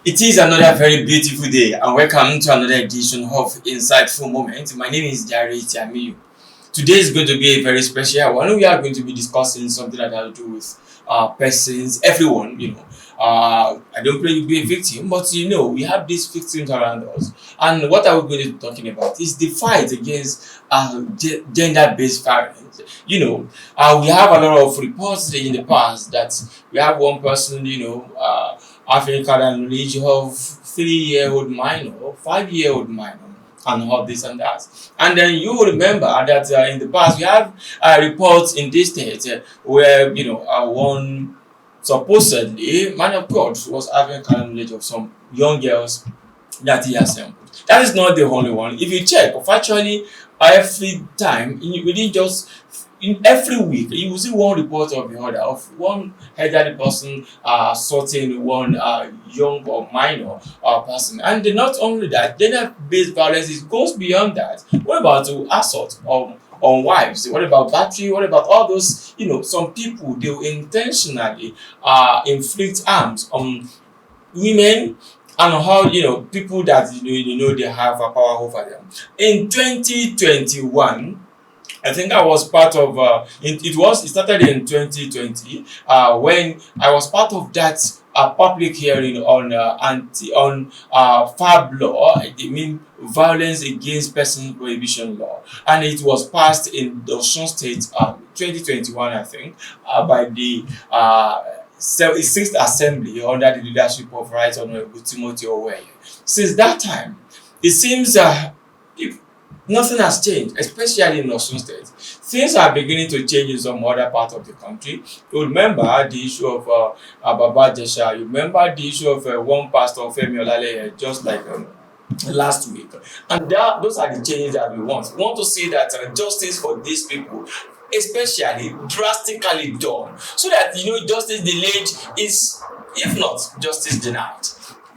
It is another very beautiful day, and welcome to another edition of Insightful Moment. My name is Jare Tiamiyu. Today is going to be a very special one. We are going to be discussing something that has to do with persons, everyone, I don't pray you be a victim, but we have these victims around us. And what are we going to be talking about? Is the fight against gender-based violence. We have a lot of reports in the past that we have one person, African and age of 3-year-old minor, 5-year-old minor, and all this and that. And then you will remember that in the past we have reports in this state where one supposedly man of God was having knowledge of some young girls that he assembled. That is not the only one. If you check, virtually every time within just in every week, you will see one report of the other of one elderly person assaulting one young or minor person. And then not only that, gender-based violence it goes beyond that. What about assault on wives? What about battery? What about all those? Some people they will intentionally inflict harms on women and how people that they have a power over them. In 2021. I think I was part of it started in 2020 when I was part of that public hearing on VAPP law. I mean violence against person prohibition law, and it was passed in the Osun state 2021 I think by the 6th Assembly under the leadership of Right Honorable Timothy Oweye. Since that time, it seems nothing has changed, especially in Osun State. Things are beginning to change in some other part of the country. You remember the issue of Baba Jesha. You remember the issue of one pastor, Femi Olaleye, just like last week. And those are the changes that we want. We want to see that justice for these people, especially drastically done, so that justice delayed is, if not justice denied.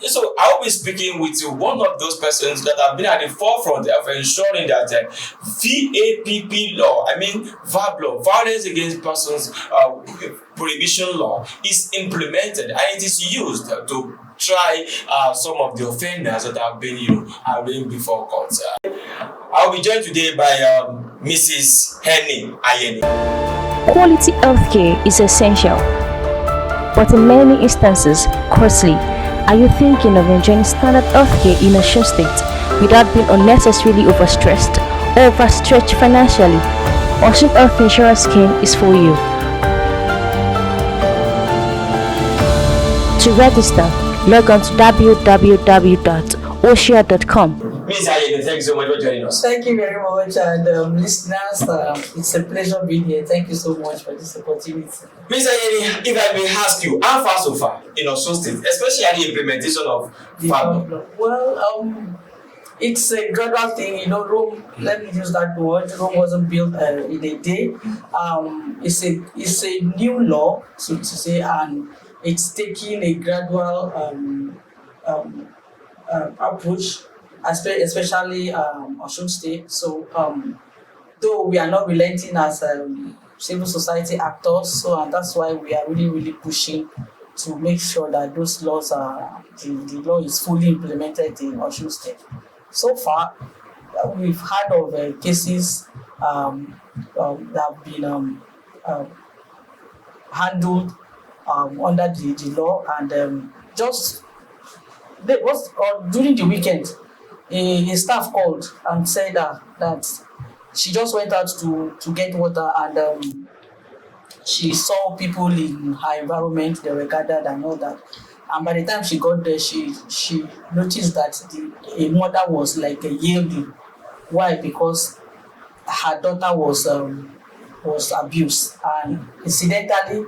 So I will be speaking with one of those persons that have been at the forefront of ensuring that VAPP law, I mean VAPP law, violence against persons prohibition law, is implemented and it is used to try some of the offenders that have been arraigned before court. I'll be joined today by Mrs. Eni Ayeni. Quality healthcare is essential, but in many instances costly. Are you thinking of enjoying standard healthcare in Osun State without being unnecessarily overstressed or overstretched financially? Osun Health Insurance Scheme is for you. To register, log on to www.osia.com. Ms. Ayeni, thank you so much for joining us. Thank you very much, and listeners, it's a pleasure being here. Thank you so much for this opportunity. Ms. Ayeni, if I may ask you, how far so far in Osun State, especially the implementation of VAPP? Well, it's a gradual thing. Rome. Let me use that word. Rome wasn't built in a day. It's a new law, so to say, and it's taking a gradual approach, especially Osun State. So, though we are not relenting as civil society actors, so and that's why we are really, really pushing to make sure that those laws the law is fully implemented in Osun State. So far, we've heard of cases that have been handled under the law, and during the weekend, a staff called and said that she just went out to get water, and she saw people in her environment, they were gathered and all that. And by the time she got there, she noticed that a mother was like yielding. Why? Because her daughter was abused, and incidentally,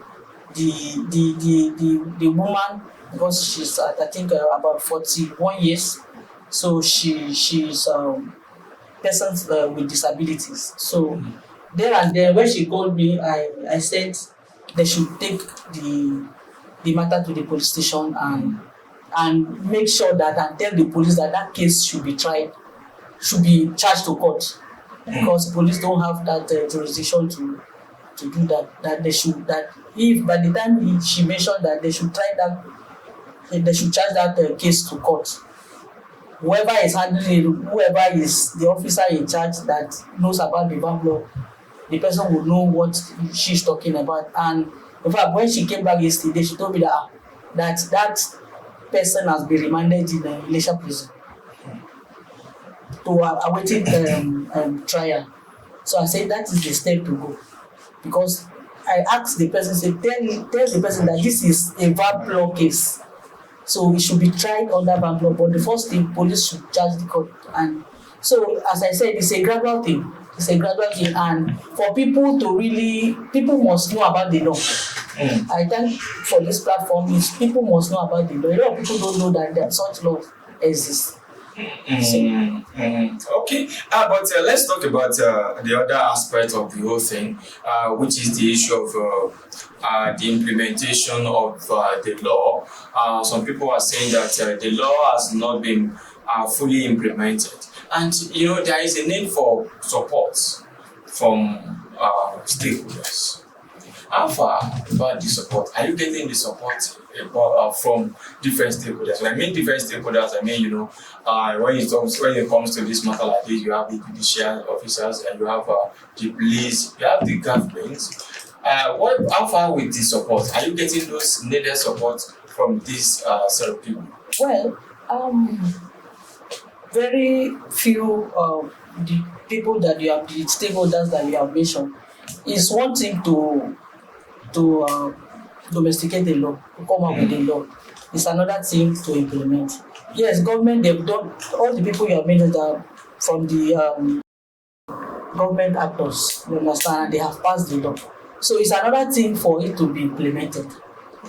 the woman, because she's I think about 41 years, so she's persons with disabilities. So there and then when she called me, I said they should take the matter to the police station and make sure that, and tell the police that case should be charged to court, because police don't have that jurisdiction to do that. That if by the time she mentioned that they should try that they should charge that case to court. Whoever is handling it, whoever is the officer in charge that knows about the VAPP law, the person would know what she's talking about. And in fact, when she came back yesterday, she told me that person has been remanded in a Malaysia prison to awaiting trial. So I said that is the step to go, because I asked the person, say, tell the person that this is a VAPP law case, so it should be tried under VAPP law. But the first thing, police should charge the court. And so, as I said, it's a gradual thing. It's a gradual thing, and for people to really, people must know about the law. I thank for this platform is people must know about the law. A lot of people don't know that such law exists. Okay, but let's talk about the other aspect of the whole thing, which is the issue of the implementation of the law. Some people are saying that the law has not been fully implemented, and there is a need for support from stakeholders. How far about the support? Are you getting the support from different stakeholders? When I mean different stakeholders, I mean, when it comes to this matter like this, you have the judicial officers, and you have the police, you have the government. How far with the support? Are you getting those needed support from this set of people? Well, very few of the people that you have, the stakeholders that you have mentioned, is one thing to domesticate the law, to come up with the law. It's another thing to implement. Yes, government, they've done, all the people you have mentioned are from the government actors, you understand, and they have passed the law. So it's another thing for it to be implemented.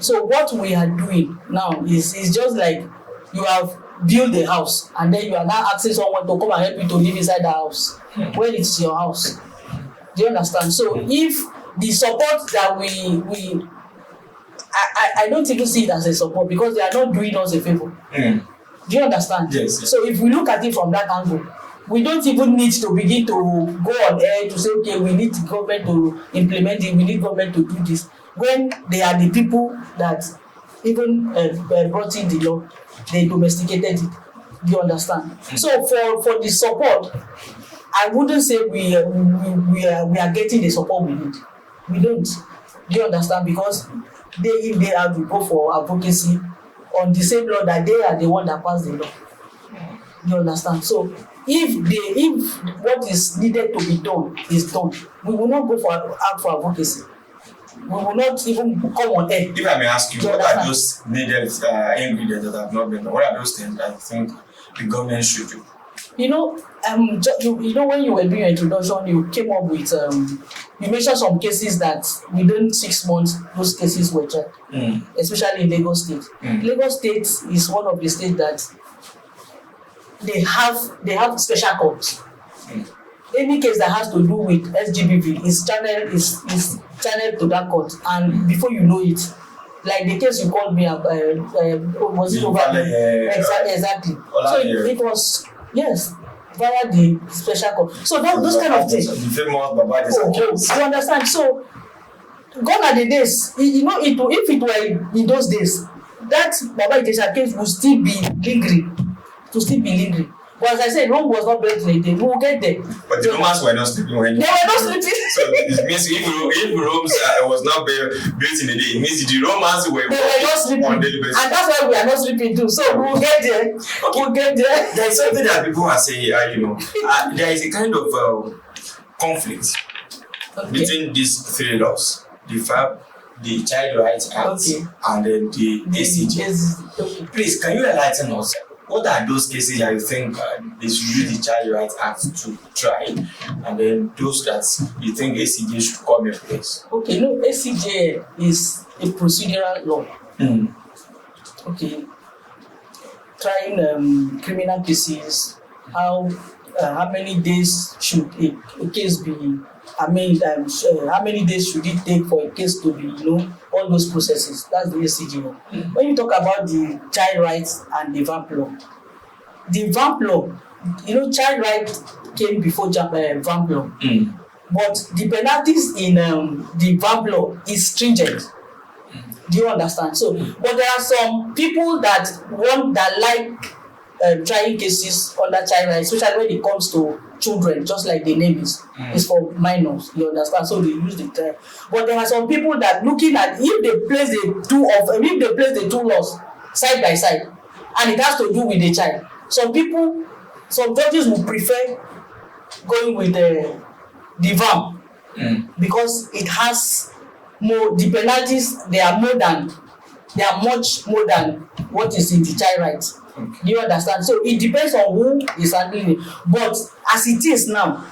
So what we are doing now is just like you have built a house, and then you are now asking someone to come and help you to live inside the house when it's your house. Do you understand? So if the support that I don't even see it as a support, because they are not doing us a favor. Do you understand? Yes. So if we look at it from that angle, we don't even need to begin to go on air to say, okay, we need government to implement it, we need government to do this, when they are the people that even brought in the law, they domesticated it. Do you understand? So for the support, I wouldn't say we are getting the support we need. We don't. Do you understand? Because they have to go for advocacy on the same law that they are the one that passed the law. Do you understand? So if what is needed to be done is done, we will not go for advocacy. We will not even come on air. If I may ask you, what are those needed ingredients that have not been done? What are those things that I think the government should do? When you were doing your introduction, you came up with you mentioned some cases that within 6 months those cases were tried, especially in Lagos State. Lagos State is one of the states that they have special courts. Any case that has to do with SGBV is channeled to that court, and before you know it, like the case you called me up, was it over? Exactly. So it was, yes, via the special court. So those kind of things. The famous Baba case. You understand? So gone are the days. If it were in those days, that Baba case would still be lingering. But as I said, Rome was not built in a day. We will get there. But the Romans were not sleeping when they were not sleeping. So it means if Rome was not built in a day, it means the Romans were not sleeping on daily basis. And that's why we are not sleeping too. So we will get there. Okay. We'll get there. There is something that people are saying, there is a kind of conflict between these three laws: the VAPP, the Child Rights Act, and then the ACJ. Please, can you enlighten us? What are those cases that you think they should use the Child Rights Act to try, and then those that you think ACJ should come in place? Okay, no, ACJ is a procedural law. Okay, trying criminal cases, how many days should a case be? How many days should it take for a case to be, all those processes? That's the ACJ law. When you talk about the child rights and the VAPP law, child rights came before VAPP law. But the penalties in the VAPP law is stringent. Do you understand? So, but there are some people that like trying cases under child rights, especially when it comes to children, just like the name is for minors. You understand? So they use the term. But there are some people that looking at if they place the two laws side by side, and it has to do with the child. Some judges will prefer going with the VAPP because it has more. The penalties they are much more than what is in the child rights. Okay. Do you understand? So it depends on who is handling it. But as it is now,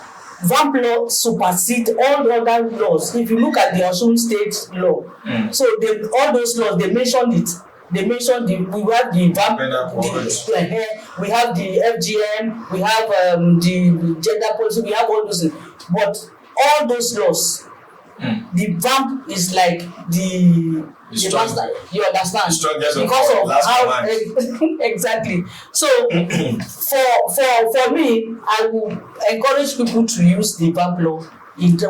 VAPP law supersedes all the other laws. If you look at the Osun state law, so all those laws they mentioned it. They mentioned we have the VAPP, we have the FGM, we have the gender policy, we have all those things. But all those laws, the VAPP is like the master. You understand? Because of how exactly. So for me, I will encourage people to use the VAPP law,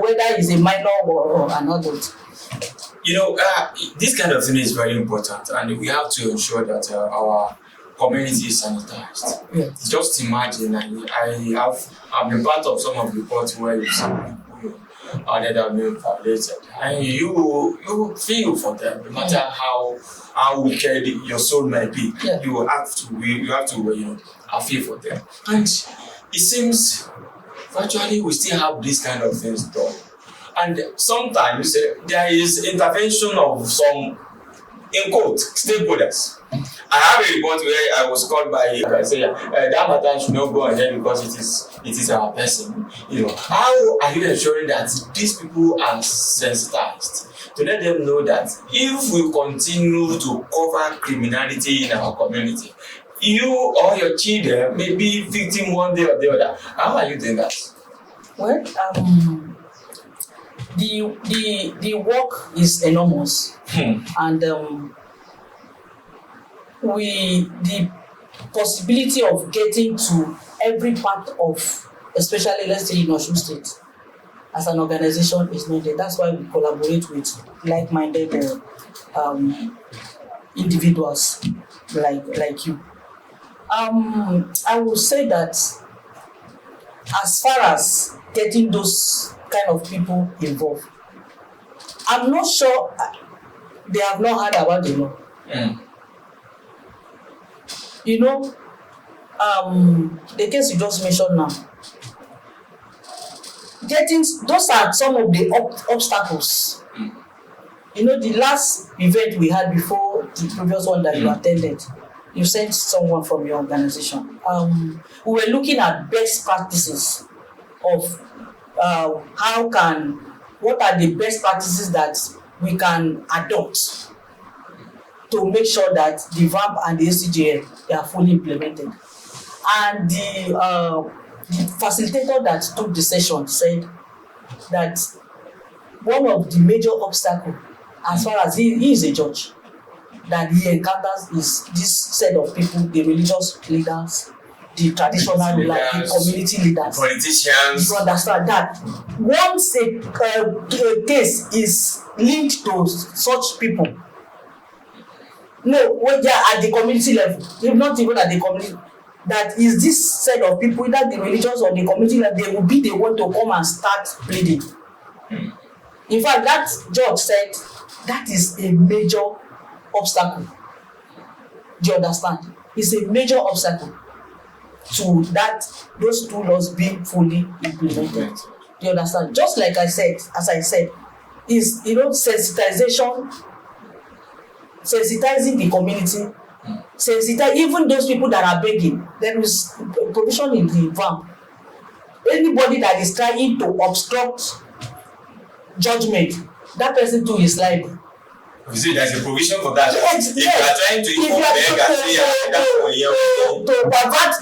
whether it's a minor or an adult. This kind of thing is very important, and we have to ensure that our community is sanitized. Yes. Just imagine, I've been part of some of the reports where you see people that have been violated, and you feel for them, no matter how wicked your soul might be. Yeah. You have to feel for them, and it seems virtually we still have this kind of things done. And sometimes there is intervention of some, in quote, stakeholders. I have a report where I was called by I say that matter should not go on there because it is our person. How are you ensuring that these people are sensitized to let them know that if we continue to cover criminality in our community, you or your children may be victim one day or the other? How are you doing that? Well, the work is enormous, and the possibility of getting to every part of, especially let's say in Osun State, as an organization is not there. That's why we collaborate with like-minded individuals like you. I will say that as far as getting those kind of people involved, I'm not sure they have not heard about the law. The case you just mentioned now, those are some of the obstacles. The last event we had before the previous one that you attended, you sent someone from your organization. We were looking at best practices of what are the best practices that we can adopt to make sure that the VAPP and the ACJN they are fully implemented. And the facilitator that took the session said that one of the major obstacles, as far as he is a judge, that he encounters is this set of people, the religious leaders, the traditional rulers, the community leaders, politicians. You understand that once a case is linked to such people, when they are at the community level, if not even at the community, that is this set of people, either the religious or the community level, they will be the one to come and start pleading. In fact, that judge said that is a major obstacle. Do you understand? It's a major obstacle to those two laws being fully implemented. Do you understand? Just like I said, is sensitizing the community, even those people that are begging. There is provision in the VAPP. Anybody that is trying to obstruct judgment, that person too is liable. You see, there's a provision for that. Yes, if you are trying to avert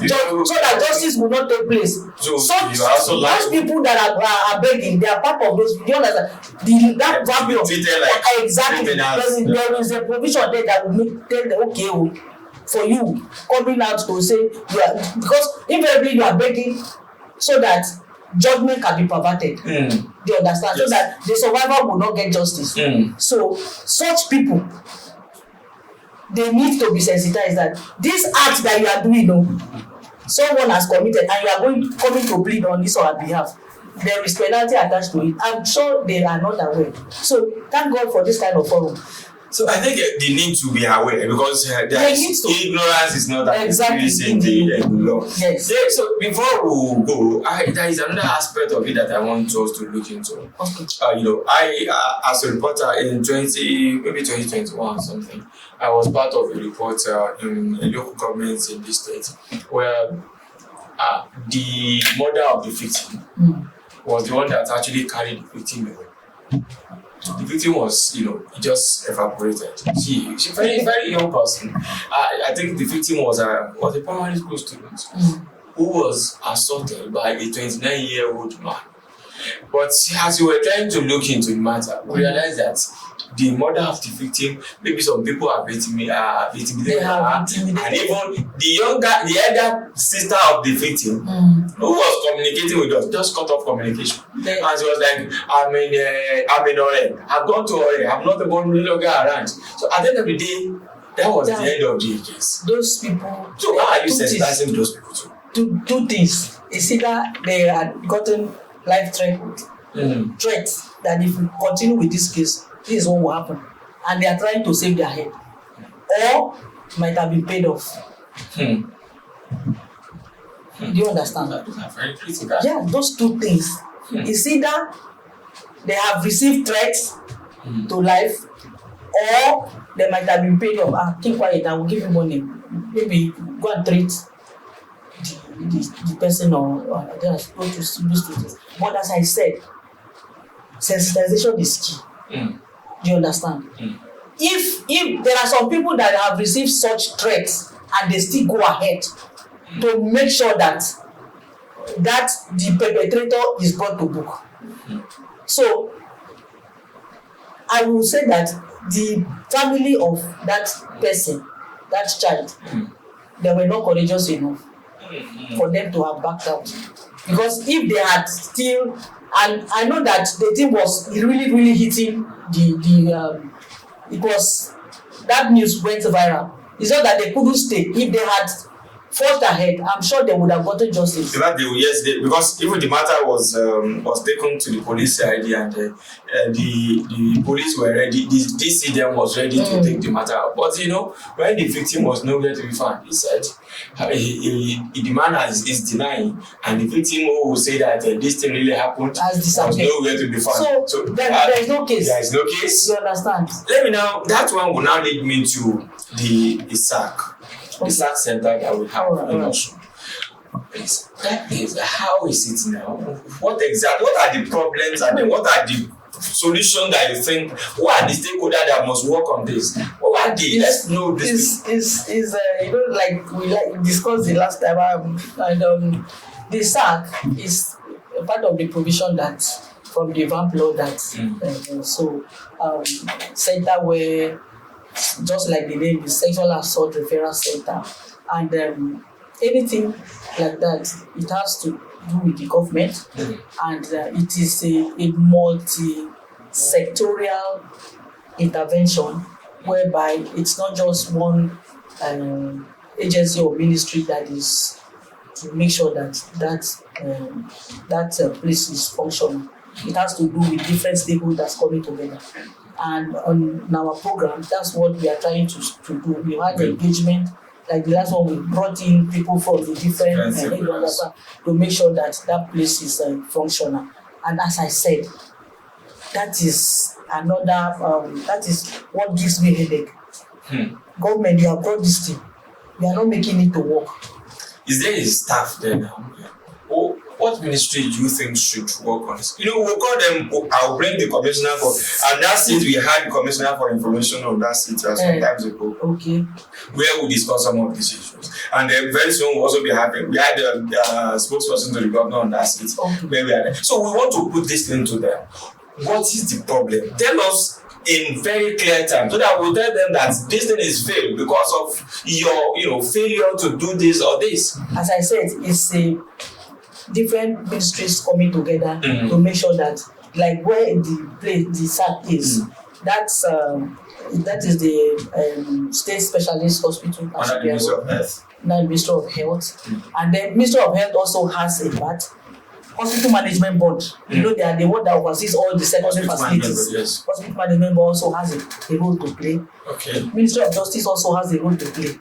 so that justice will not take place. So you are also those people that are begging, they are part of those. You understand? That value like exactly. There is a provision there that will tell them, for you coming out to say because invariably you are begging so that judgment can be perverted. Do you understand? Yes. So that the survivor will not get justice. So such people, they need to be sensitized that this act that you are doing, someone has committed and you are coming to plead on this on our behalf. There is penalty attached to it. I'm sure they are not aware. So thank God for this kind of forum. So I think they need to be aware because ignorance is not an excuse in the law. Yes. Yeah, so before we go, there is another aspect of it that I want us to look into. Okay. I as a reporter in 2021 or something, I was part of a report in a local government in this state where the mother of the victim was the one that actually carried the victim away. The victim was, just evaporated. She very, very young person. I think the victim was a primary school student who was assaulted by a 29-year-old man. But as we were trying to look into the matter, we realized that the mother of the victim, maybe some people are victimated her, and even the elder sister of the victim, who was communicating with us, just cut off communication. And she was like, I'm in Ore. I've gone to Ore. I'm not the one no longer around. So at the end of the day, that was the end of the case. Those people. So how are you sensitizing those people to? Two things. It's either they had gotten life threats that if we continue with this case, this is what will happen, and they are trying to save their head, or might have been paid off. Do you understand? Those are very critical. Yeah, those two things. It's either they have received threats to life, or they might have been paid off. Keep quiet, I will give you money. Maybe go and treat the person, or just go to those two things. But as I said, sensitization is key. Do you understand? If there are some people that have received such threats and they still go ahead to make sure that the perpetrator is brought to book. So I will say that the family of that person, that child, they were not courageous enough for them to have backed out. Because if they had still, and I know that the thing was really, really hitting it was, that news went viral. It's not that they couldn't stay. If they had forged ahead, I'm sure they would have gotten justice. Because even the matter was taken to the police ID, and the police were ready. The DCDM was ready to take the matter up. But when the victim was nowhere to be found, he said the man is denying, and the victim who will say that this thing really happened was nowhere to be found. So there is no case. There is no case. You understand? Let me now. That one will now lead me to the SAC. The SAC center that we have in Osun. How is it now? What are the problems, and what are the solutions that you think? Who are the stakeholders that must work on this? What are the? Let's know this. Is like we discussed the last time, and the SAC is a part of the provision that from the VAPP law that center where, just like the name is, sexual assault referral center, and anything like that, it has to do with the government, and it is a multi-sectorial intervention whereby it's not just one agency or ministry that is to make sure that place is functioning. It has to do with different stakeholders coming together. And on our program, that's what we are trying to do. We had engagement, like the last one, we brought in people from the different areas to make sure that place is functional. And as I said, that is another, that is what gives me headache. Government, you have brought this thing. You are not making it to work. Is there a staff there now? What ministry do you think should work on this? We'll call them, I'll bring the commissioner for, and that seat we had the commissioner for information on that seat some times ago. Okay. Where we discuss some of these issues. And then very soon we'll also be having, we had the spokesperson to the governor on that seat. Okay. Where we are. So we want to put this into them. What is the problem? Tell us in very clear terms, so that we'll tell them that this thing is failed because of your failure to do this or this. As I said, different ministries coming together to make sure that, like where the site is, that is the State Specialist Hospital. Under the Ministry of Health. Now Ministry of Health, and then Ministry of Health also has a part. Hospital Management Board, you know, they are the one that oversees all the secondary facilities. Yes. Hospital Management Board also has a role to play. Okay. Ministry of Justice also has a role to play.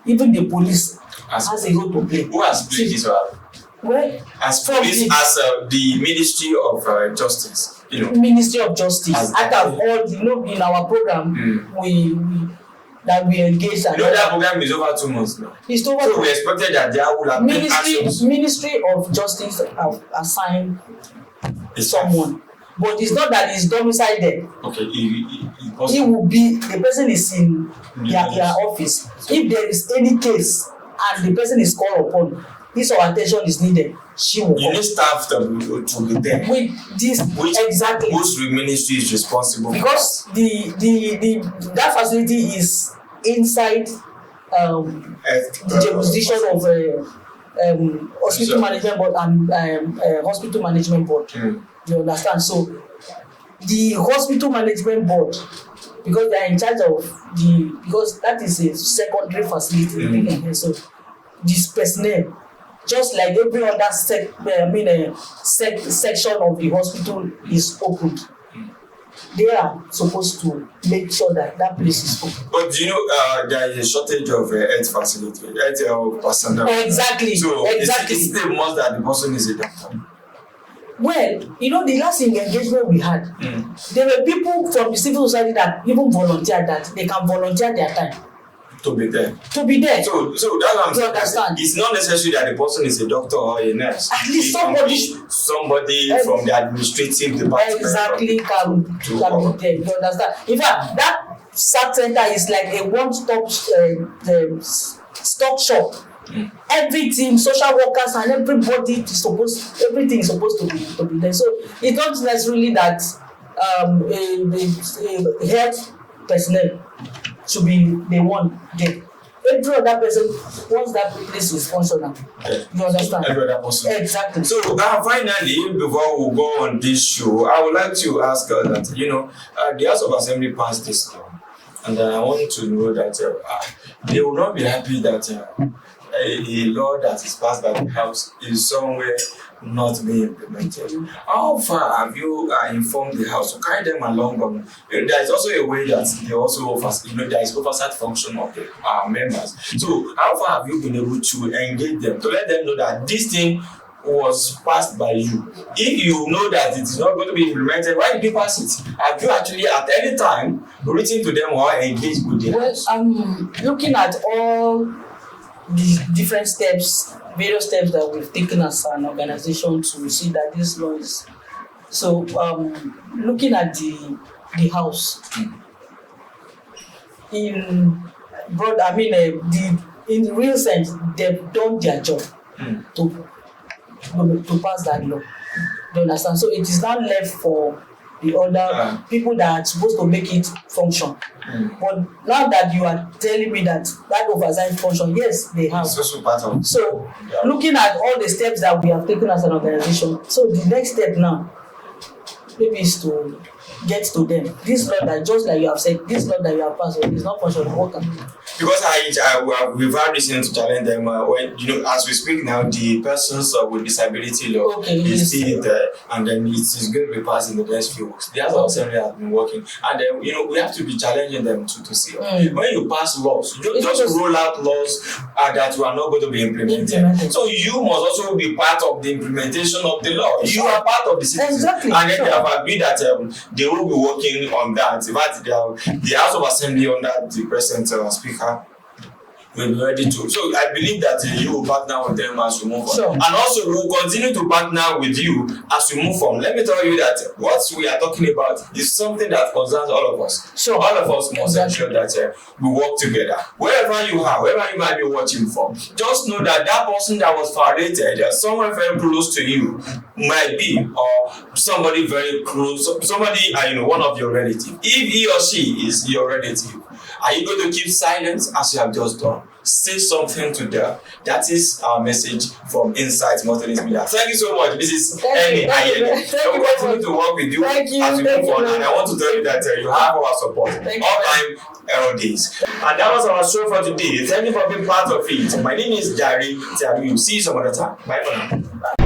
Even the police has a role to play. Who has played this role? Well, as police, as the Ministry of Justice, you know. Ministry of Justice. Out of all, you know, in our program, we engage. You know that program is over 2 months now. It's over. So we expected that there will have been actions. Ministry of Justice have assigned someone, but it's not that it's domiciled there. Okay, it will be the person is in their office. If there is any case and the person is called upon, his or attention is needed, she will. You need staff to be there. With this, exactly. Which ministry is responsible? Because that facility is inside the jurisdiction of Hospital Management Board and Hospital Management Board. You understand? So the Hospital Management Board, because they are in charge of because that is a secondary facility. So this personnel, just like every other section of the hospital is opened, they are supposed to make sure that place is open. But do you know there is a shortage of health facility, health personnel? Exactly. So exactly. It's the most that the person is a doctor. Well, you know, the last engagement we had, there were people from the civil society that even volunteered that they can volunteer their time. To be there. To be there. So that's what I'm saying. Understand. It's not necessary that the person is a doctor or a nurse. At least somebody from the administrative department. Exactly can be there. You understand? In fact, that SAT center is like a one-stop stock shop. Everything, social workers and everything is supposed to be there. So it's not necessarily that a health personnel should be the one there. Every other person, once that place is functional, you understand? Every other person. Exactly. So finally, before we go on this show, I would like to ask that, you know, the House of Assembly passed this law, and I want to know that they will not be happy that a law that is passed by the House is somewhere not being implemented. How far have you informed the House to carry them along? There is also a way that they also offer, you know, there is oversight function of the members. So how far have you been able to engage them to let them know that this thing was passed by you? If you know that it is not going to be implemented, why did you pass it? Have you actually at any time written to them or engaged with them? Well, I'm looking at all the different steps, various steps that we've taken as an organization to see that this law is. So, looking at the House, in the real sense, they've done their job to pass that law. You understand? So it is now left for the other people that are supposed to make it function. But now that you are telling me that oversight function, yes, they have. It's also part of. So, looking at all the steps that we have taken as an organization, so the next step now maybe is to get to them. This law that, just like you have said, this law that you have passed is not functional. What can we do? Because we've had reason to challenge them when, you know, as we speak now, the persons with disability law is still there, and then it is going to be passed in the next few weeks. The House of Assembly has been working, and then, you know, we have to be challenging them to see when you pass laws, you don't just roll out laws that are not going to be implemented. So you must also be part of the implementation of the law. You are part of the citizen. Exactly. And then they have agreed that they will be working on that. In fact, the House of Assembly under the present speaker will be ready to. So I believe that you will partner with them as we move on. Sure. And also we will continue to partner with you as we move on. Let me tell you that what we are talking about is something that concerns all of us. Sure. All of us must ensure that we work together. Wherever you are, wherever you might be watching from, just know that that person that was violated, someone very close to you might be, or somebody very close, somebody, one of your relatives. If he or she is your relative, Are you going to keep silent as you have just done? Say something to them. That is our message from Insight Multilingual Media. Thank you so much, Mrs. Eni Ayeni. I will continue to work with you as we move on, and I want to tell you that you have our support all time, all days. And that was our show for today. Thank you for being part of it. My name is Jare Tiamiyu. See you some other time. Bye for now.